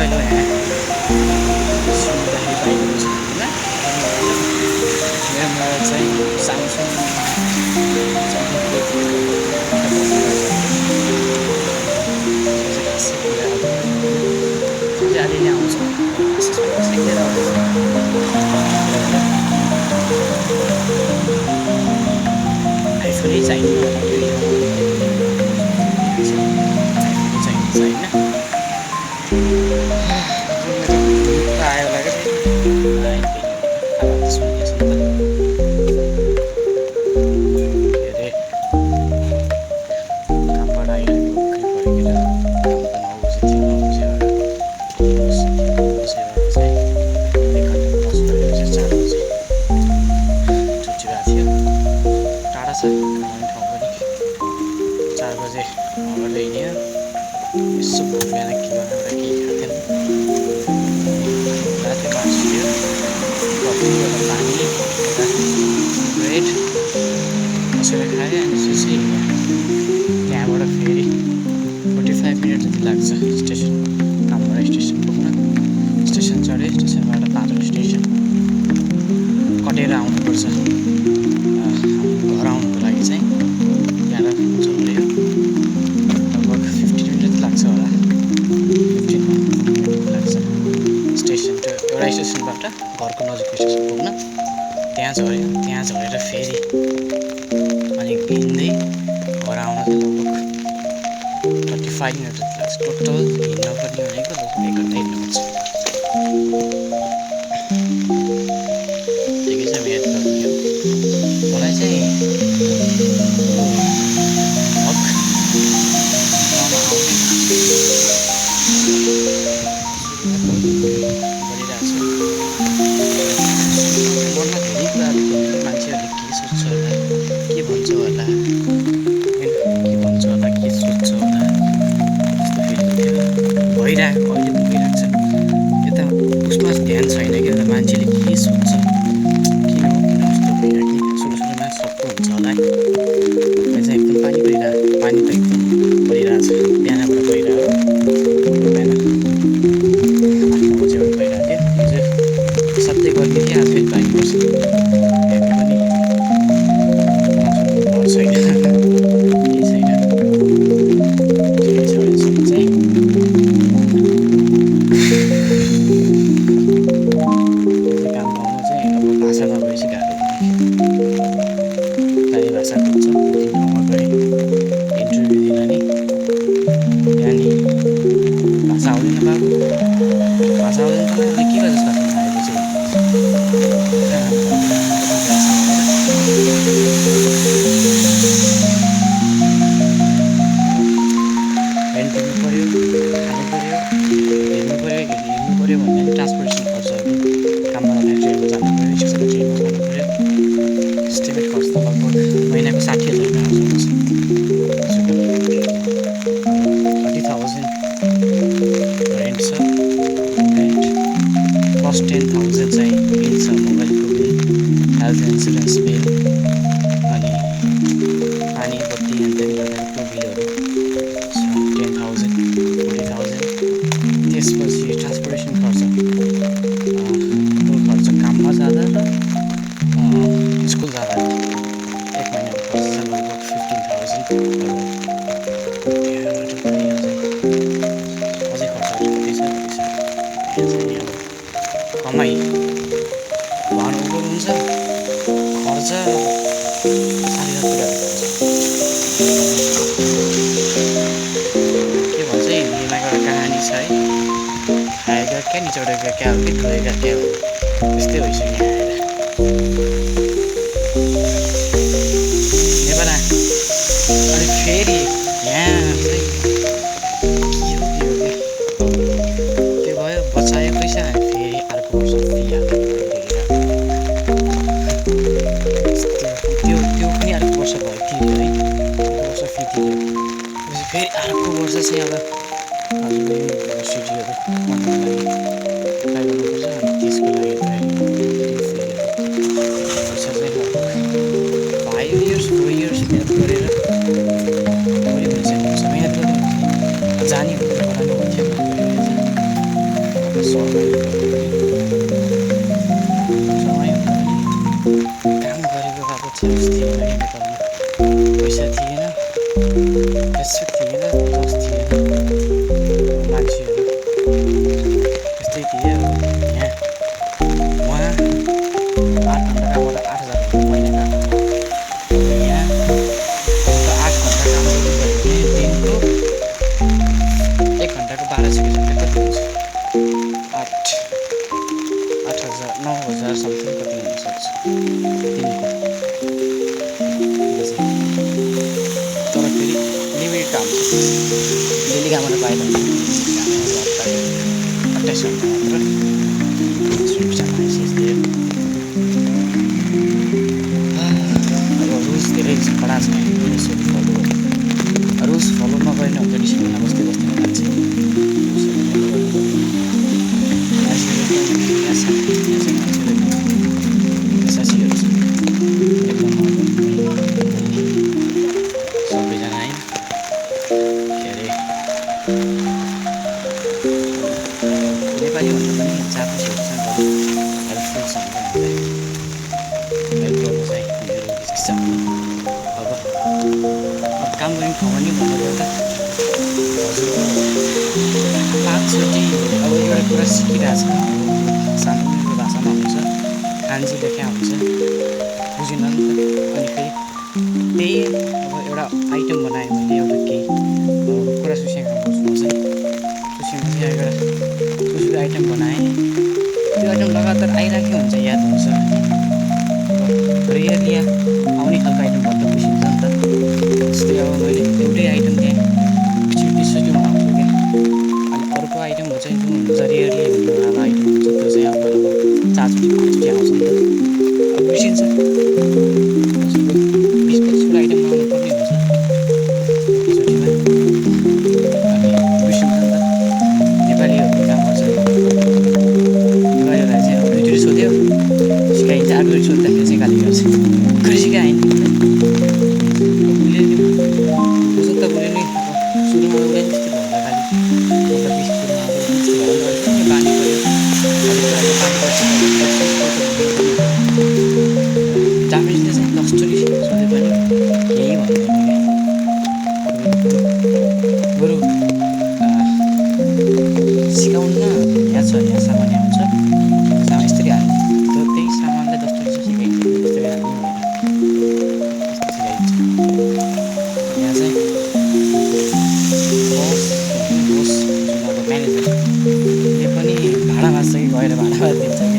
रमाइलो यहाँ सुन्दाखेरि पाइएको छ होइन। मेरोमा चाहिँ सामसङ अलिअलि आउँछ आइफोनै चाहिने होला चाहिन्छ होइन आयो होला क्या यसो बिहान के बनाएर केही खाएको थिएन राति मासु थियो कफी पानी ब्रेड बसेर खाएँ अनि त्यसपछि त्यहाँबाट फेरि 45 मिनट जति लाग्छ स्टेसन कामबाट स्टेसन पुग्न। स्टेसन चढेँ स्टेसनबाट पाँचवटा स्टेसन कटेर आउनुपर्छ घर आउनुको लागि चाहिँ त्यहाँबाट चढ्यो लगभग 15 मिनट लाग्छ होला 15 मिनट लाग्छ स्टेसन एउटा स्टेसनबाट घरको नजिकको स्टेसन पुग्न। त्यहाँ झऱ्यो त्यहाँ झरेर फेरि अलिक हिँड्दै घर आउन चाहिँ लगभग 35 मिनट जति लाग्छ। टोटल हिँड्न पनि भनेको लगभग 1 घन्टा हिँड्नुपर्छ। ठिकै छ याद गर्नु मलाई चाहिँ भइरहेको अहिले पनि भइरहेको छ यता उसमा ध्यान छैन कि यता मान्छेले के सोध्छ किन कस्तो भइरहेको सुरु सुरुमा सक्दो हुन्छ होला है। अहिले चाहिँ एकदम पानी परिरहेको पानी त एकदम परिरहेको छ बिहानबाट गइरहेको बिहान 8-9 बजीबाट गइरहेको थियो हिजो सधैँ गर्मी थियो आज फेरि पानी पर्छ हेर्नु पनि घर छैन केही छैन चाहिँ ट्रान्सपोर्टेसन खर्चहरू कामबाट फ्याक्ट्रीहरू जानु पऱ्यो त्यसपछि ट्रेनमा जानु पऱ्यो एस्टिमेट खर्च त लगभग महिनाको 60,000 आउँछ 30,000 रेन्ट छ रेन्ट प्लस 10,000 चाहिँ बिल छ मोबाइलको बिल हेल्थ इन्सुरेन्स बिल अनि पानी बत्ती अनि त्यहाँदेखि बिलहरू छ 10,000 40,000 त्यसपछि ट्रान्सपोर्टेसन खर्च काममा जाँदा र स्कुल जाँदा 1 महिनाको खर्च चाहिँ लगभग 15,000 त्यहाँबाट पनि अझै खर्चहरू कति छ कमाइ भन उबर हुन्छ खर्च साह्रै कुराहरू के भन्छ हिन्दीमा एउटा कहानी छ है आएगा क्या निचोडेगा क्या हो कि धोएगा क्या हो त्यस्तै भइसक्यो नेपाल अनि फेरि यहाँ चाहिँ के भयो बचायो पैसा फेरि अर्को वर्ष फी त्यो पनि अर्को वर्ष भयो तिर्यो है अर्को वर्ष फी तिर्यो फेरि अर्को वर्ष चाहिँ अब हजुरले युनिभर्सिटीहरू पढ्नुको लागि एप्लाई गर्नुपर्छ अनि त्यसको लागि पैसा चाहिँ 5 years 4 years म्याथ गरेर भोलि भइसकेको छ म्याथ गर्नु जाने भनेर गराउनु भन्थ्यो समय काम गरेको भएको चान्स थिएन कि नेपालमा पैसा थिएन रेस्पेक्ट थिएन जस थिएन मान्छेहरू त्यस्तै थिए यहाँ उहाँ 8 घन्टा कामबाट 8,000 रुपियाँ महिना काम यहाँ 8 घन्टा काम गर्नु भने दिनको 1 घन्टाको 1200 रुपियाँ कति हुन्छ 8,000 9,000 समथिङ कति हुन सक्छ दिनको तर फेरि लिमिट काम छ डेली कामबाट पाएन भने 28 घन्टा मात्र रुल्स धेरै कडा छ रुल्स फलो नगरेन हुन्छ डिसिप्लिनमा बस्दै बस्दैन मान्छे साथीहरू छ एकदम सबैजना है के अरे नेपाली भन्दा पनि जापानिजहरू छ हेल्पफुल छ हेल्प गर्नु चाहिँ मेरो विशेष छ अब काम गर्ने ठाउँमा नि भन्नुपर्दा हजुर 5 चोटि अब एउटा कुरा सिकिरहेछ सानो उमेरको भाषामा हुन्छ कान्छी लेख्या हुन्छ बुझेन नि त अनि फेरि त्यही अब एउटा आइटम बनाएँ मैले एउटा केही कुरा सुसेको बुझ्नु चाहिँ सुसेमा चाहिँ एउटा कुसुको आइटम बनाएँ त्यो आइटम लगातार आइरहेको हुन्छ याद हुन्छ रियरली आउने खालको आइटम भन्दा बुझिन्छ नि त जस्तै अब मैले एउटै आइटम त्यहाँ एकचोटि बनाउँछु क्या अनि अर्को आइटम चाहिँ जुन हुन्छ रियरली हुने वाला आइटम हुन्छ त्यो चाहिँ अब 4 चोटि 5 चोटि आउँछ नि त अब बिर्सिन्छ 20-25 आइटम बनाउनु पर्ने हुन्छ एकचोटिमा अनि बिर्सिन्छ नि त नेपालीहरूको काम गर्छ नेपालीहरूलाई चाहिँ अब 2 चोटि सोध्यो सिकाइन्छ 8 चोटि सोद्धाखेरि चाहिँ गाली गर्छ खै सिकाएँ उसले बुझ्नु त उसले नै सुरुमा उसले त्यस्तै भएर गाली मतलब सुरुमा त्यस्तै भएर बानी पऱ्यो जापानिजले चाहिँ 10 चोटि सोधे पनि केही भन्दैन क्या बरु सिकाउन यहाँ छ यहाँ सामान्य आउँछ यस्तरी हाल्ने तर त्यही सामानलाई 10 चोटि चाहिँ सिकाइन्छ यस्तरी हाल्ने भनेर सिकाइन्छ यहाँ चाहिँ बोस जुन अब म्यानेजरले पनि भाडा बाँच्छ कि गएर भाडा दिन्छ कि